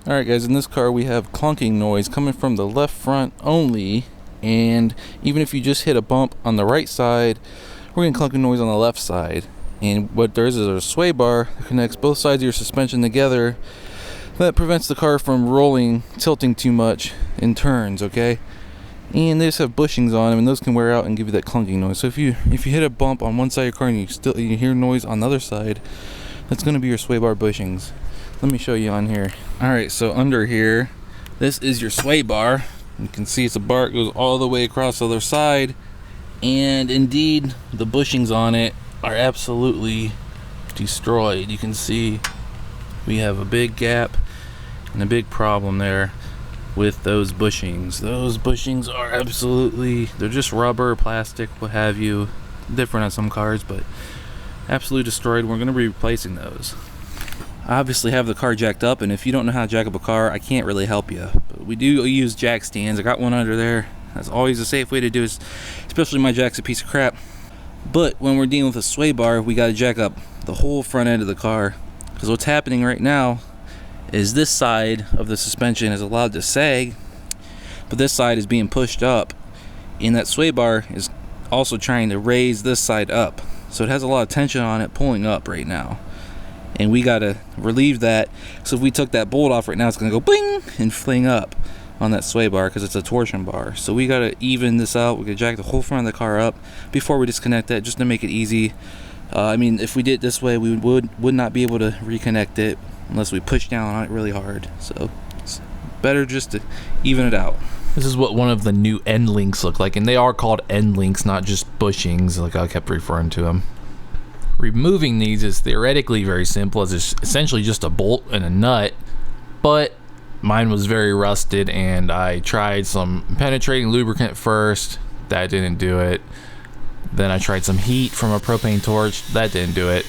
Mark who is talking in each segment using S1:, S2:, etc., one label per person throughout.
S1: Alright guys, in this car we have clunking noise coming from the left front only, and even if you just hit a bump on the right side, we're getting clunking noise on the left side. And what there is a sway bar that connects both sides of your suspension together that prevents the car from rolling, tilting too much in turns, okay? And they just have bushings on them, and those can wear out and give you that clunking noise. So if you hit a bump on one side of your car and you hear noise on the other side, that's going to be your sway bar bushings. Let me show you on here. Alright, so under here, this is your sway bar. You can see it's a bar, it goes all the way across the other side, and indeed the bushings on it are absolutely destroyed. You can see we have a big gap and a big problem there with those bushings. Those bushings are absolutely, they're just rubber, plastic, what have you, different on some cars, but absolutely destroyed. We're going to be replacing those. I obviously have the car jacked up, and if you don't know how to jack up a car, I can't really help you, but we do use jack stands. I got one under there. That's always a safe way to do it, especially my jack's a piece of crap. But when we're dealing with a sway bar, we got to jack up the whole front end of the car, because what's happening right now is this side of the suspension is allowed to sag, but this side is being pushed up, and that sway bar is also trying to raise this side up, so it has a lot of tension on it pulling up right now, and we got to relieve that. So if we took that bolt off right now, it's going to go bling and fling up on that sway bar because it's a torsion bar. So we got to even this out. We got to jack the whole front of the car up before we disconnect that, just to make it easy. I mean, if we did it this way, we would not be able to reconnect it unless we push down on it really hard. So it's better just to even it out.
S2: This is what one of the new end links look like, and they are called end links, not just bushings like I kept referring to them. Removing these is theoretically very simple, as it's essentially just a bolt and a nut, but mine was very rusted, and I tried some penetrating lubricant first. That didn't do it. Then I tried some heat from a propane torch. That didn't do it.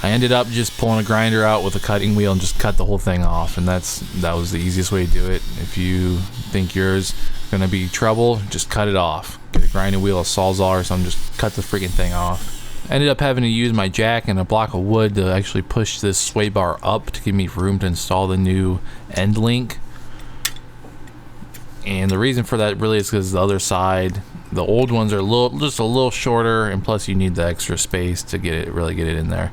S2: I ended up just pulling a grinder out with a cutting wheel and just cut the whole thing off, and that was the easiest way to do it. If you think yours gonna be trouble, just cut it off. Get a grinding wheel, a Sawzall or something, just cut the freaking thing off. I ended up having to use my jack and a block of wood to actually push this sway bar up to give me room to install the new end link. And the reason for that really is because the other side, the old ones are just a little shorter, and plus you need the extra space to really get it in there.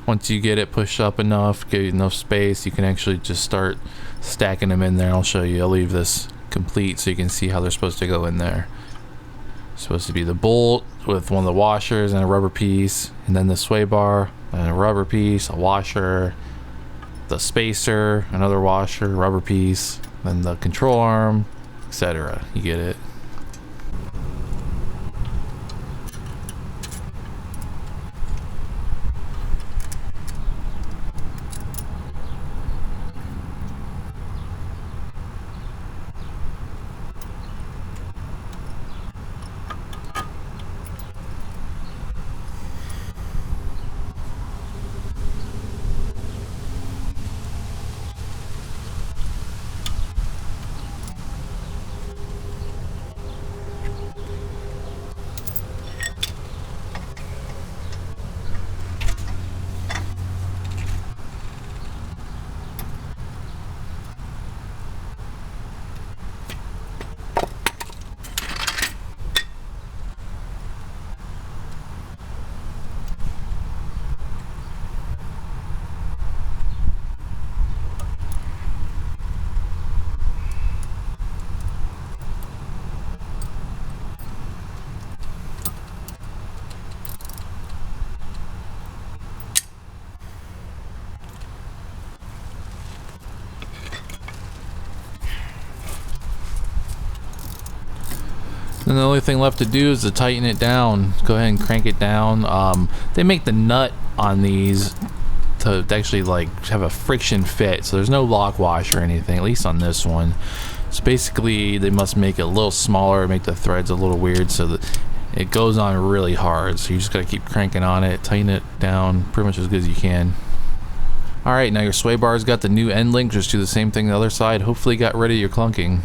S2: Once you get it pushed up enough, get enough space, you can actually just start stacking them in there. I'll show you. I'll leave this complete so you can see how they're supposed to go in there. It's supposed to be the bolt with one of the washers and a rubber piece, and then the sway bar and a rubber piece, a washer, the spacer, another washer, rubber piece, then the control arm, etc. You get it. And the only thing left to do is to tighten it down. Go ahead and crank it down. They make the nut on these to actually like have a friction fit, so there's no lock wash or anything, at least on this one. So basically they must make it a little smaller, make the threads a little weird so that it goes on really hard. So you just gotta keep cranking on it, tighten it down pretty much as good as you can. Alright, now your sway bar's got the new end link. Just do the same thing the other side. Hopefully got rid of your clunking.